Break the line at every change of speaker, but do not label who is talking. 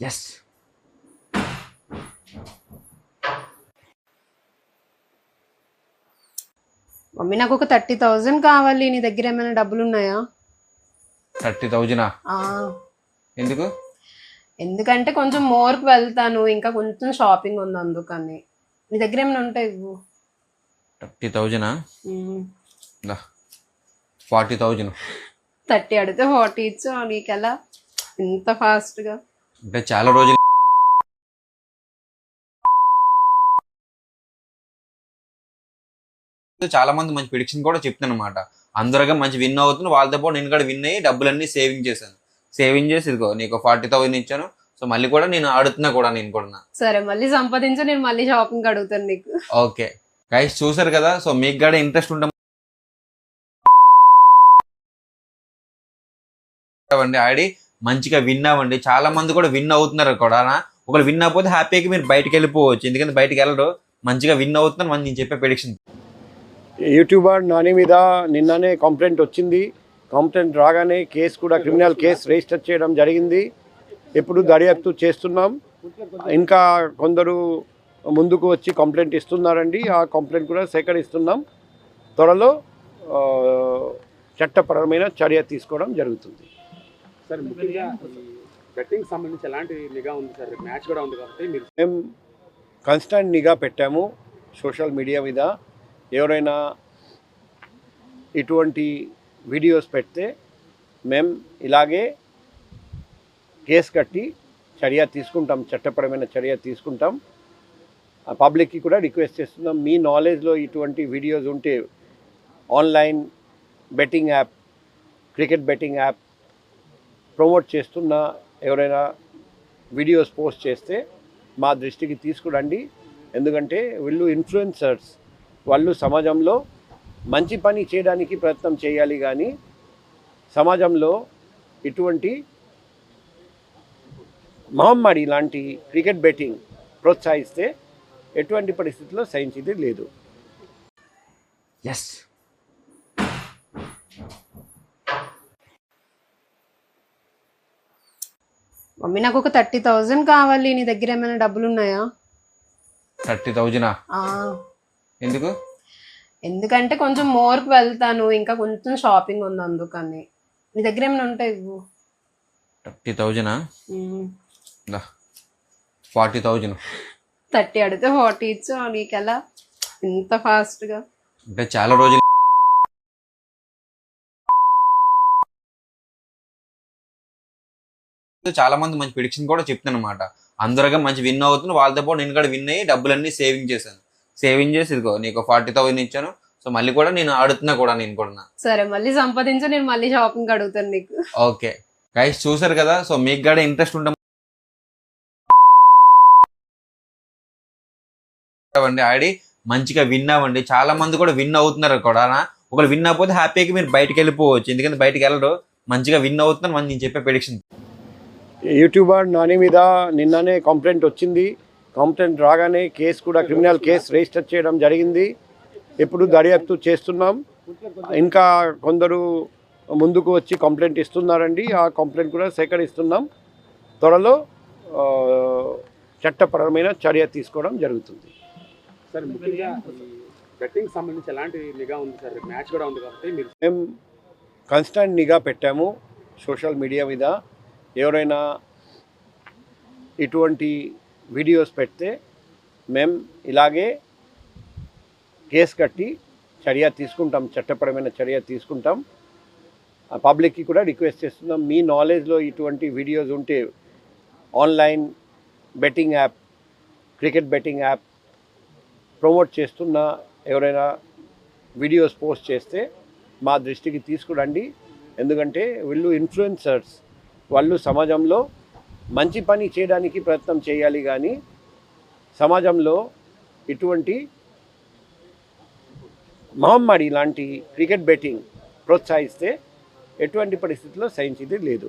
Yes.
Mummy నాకు ఒక 30,000 కావాలి. నీ దగ్గర ఏమైనా డబ్బులు ఉన్నాయా?
30,000 ఎందుకు?
ఎందుకంటే కొంచెం మోర్కి వెళ్తాను, ఇంకా కొంచెం షాపింగ్ ఉంది అందుకని. నీ దగ్గర ఏమైనా ఉంటాయి ఇవ్వు.
30,000 40,000
30 అడిగితే 40 ఇచ్చు. నీకెలా ఇంత ఫాస్ట్గా?
అంటే చాలా రోజులు చాలా మంది మంచి ప్రిడిక్షన్ కూడా చెప్తాను అనమాట. అందరుగా మంచి విన్ అవుతుంది. వాళ్ళతో పాటు నేను కూడా విన్ అయ్యి డబ్బులన్నీ సేవింగ్ చేశాను. సేవింగ్ చేసి ఇదిగో నీకు 40,000 ఇచ్చాను. సో మళ్ళీ కూడా నేను ఆడుతున్నా కూడా నేను కూడా.
సరే, మళ్ళీ సంపాదించా, నేను మళ్ళీ షాపింగ్ అడుగుతాను నీకు.
ఓకే గైస్, చూసారు కదా. సో మీకు కూడా ఇంట్రెస్ట్ ఉంటామండి ఆడి మంచిగా విన్ అవ్వండి. చాలా మంది కూడా విన్ అవుతున్నారు కూడా. ఒకవేళ విన్ అవ్వకపోతే హ్యాపీగా మీరు బయటకు వెళ్ళిపోవచ్చు, ఎందుకంటే బయటకు వెళ్ళరు. మంచిగా విన్ అవుతున్నారు మంచి నేను చెప్పే ప్రిడిక్షన్.
యూట్యూబర్ నాని మీద నిన్ననే కంప్లైంట్ వచ్చింది. కంప్లైంట్ రాగానే కేసు కూడా క్రిమినల్ కేసు రిజిస్టర్ చేయడం జరిగింది. ఇప్పుడు దర్యాప్తు చేస్తున్నాం. ఇంకా కొందరు ముందుకు వచ్చి కంప్లైంట్ ఇస్తున్నారండి. ఆ కంప్లైంట్ కూడా సేకరిస్తున్నాం. త్వరలో చట్టపరమైన చర్య తీసుకోవడం జరుగుతుంది.
సార్, ముఖ్యంగా బెట్టింగ్ సంబంధించి ఎలాంటి నిఘా ఉంది సార్? మ్యాచ్ కూడా ఉంది కాబట్టి
మేము కాన్స్టెంట్ నిఘా పెట్టాము సోషల్ మీడియా మీద. ఎవరైనా ఇటువంటి వీడియోస్ పెడితే మేము ఇలాగే కేసు కట్టి చర్య తీసుకుంటాం, చట్టపరమైన చర్య తీసుకుంటాం. పబ్లిక్కి కూడా రిక్వెస్ట్ చేస్తున్నాం, మీ నాలెడ్జ్లో ఇటువంటి వీడియోస్ ఉంటే online betting app, cricket betting app promote చేస్తున్న ఎవరైనా వీడియోస్ పోస్ట్ చేస్తే మా దృష్టికి తీసుకురండి. ఎందుకంటే వీళ్ళు ఇన్ఫ్లుయెన్సర్స్, వాళ్ళు సమాజంలో మంచి పని చేయడానికి ప్రయత్నం చేయాలి, కానీ సమాజంలో ఇటువంటి మహమ్మారి లాంటి క్రికెట్ బెట్టింగ్ ప్రోత్సహిస్తే ఎటువంటి పరిస్థితుల్లో సహించేది లేదు.
ఎస్.
మమ్మీ నాకు ఒక 30,000 కావాలి. నీ దగ్గర ఏమైనా డబ్బులు ఉన్నాయా?
30,000 ఎందుకు?
ఎందుకంటే కొంచెం మోర్కి వెళ్తాను, ఇంకా కొంచెం షాపింగ్ ఉంది అందుకని. నీ దగ్గర ఏమైనా ఉంటాయి ఇవ్వు.
30,000 40,000
30 అడిగితే 40 ఇచ్చు. నీకెలా ఇంత ఫాస్ట్గా?
అంటే చాలా రోజులు చాలా మంది మంచి ప్రిడిక్షన్ కూడా చెప్తాను అనమాట. అందరుగా మంచి విన్ అవుతుంది. వాళ్ళతో పాటు నేను కూడా విన్ అయ్యి డబ్బులన్నీ సేవింగ్ చేశాను. సేవింగ్ చేసి ఇదిగో నీకు 40,000 ఇచ్చాను. సో మళ్ళీ కూడా నేను ఆడుతున్నా కూడా నేను కూడా.
సరే, మళ్ళీ సంపాదించా, నేను మళ్ళీ షాపింగ్ అడుగుతాను నీకు.
ఓకే గైస్, చూసారు కదా. సో మీకు కూడా ఇంట్రెస్ట్ ఉంటామండి ఆడి మంచిగా విన్ అవ్వండి. చాలా మంది కూడా విన్ అవుతున్నారు కూడా. ఒకవేళ విన్ అవ్వకపోతే హ్యాపీగా మీరు బయటకు వెళ్ళిపోవచ్చు, ఎందుకంటే బయటకు వెళ్ళరు. మంచిగా విన్ అవుతున్నారు మంచి నేను చెప్పే ప్రిడిక్షన్.
యూట్యూబర్ నాని మీద నిన్ననే కంప్లైంట్ వచ్చింది. కంప్లైంట్ రాగానే కేసు కూడా క్రిమినల్ కేసు రిజిస్టర్ చేయడం జరిగింది. ఇప్పుడు దర్యాప్తు చేస్తున్నాం. ఇంకా కొందరు ముందుకు వచ్చి కంప్లైంట్ ఇస్తున్నారండి. ఆ కంప్లైంట్ కూడా సేకరిస్తున్నాం. త్వరలో చట్టపరమైన చర్య తీసుకోవడం జరుగుతుంది.
సార్, ముఖ్యంగా బెట్టింగ్ సంబంధించి ఎలాంటి నిఘా ఉంది సార్? మ్యాచ్ కూడా ఉంది కాబట్టి
మేము కాన్స్టెంట్ నిఘా పెట్టాము సోషల్ మీడియా మీద. ఎవరైనా ఇటువంటి వీడియోస్ పెడితే మేము ఇలాగే కేసు కట్టి చర్య తీసుకుంటాం, చట్టపరమైన చర్య తీసుకుంటాం. పబ్లిక్కి కూడా రిక్వెస్ట్ చేస్తున్నాం, మీ నాలెడ్జ్లో ఇటువంటి వీడియోస్ ఉంటే online betting app, cricket betting app promote చేస్తున్న ఎవరైనా వీడియోస్ పోస్ట్ చేస్తే మా దృష్టికి తీసుకురండి. ఎందుకంటే వీళ్ళు ఇన్ఫ్లుయెన్సర్స్, వాళ్ళు సమాజంలో మంచి పని చేయడానికి ప్రయత్నం చేయాలి, కానీ సమాజంలో ఇటువంటి మహమ్మారి లాంటి క్రికెట్ బెట్టింగ్ ప్రోత్సహిస్తే ఎటువంటి పరిస్థితుల్లో సహించేది లేదు.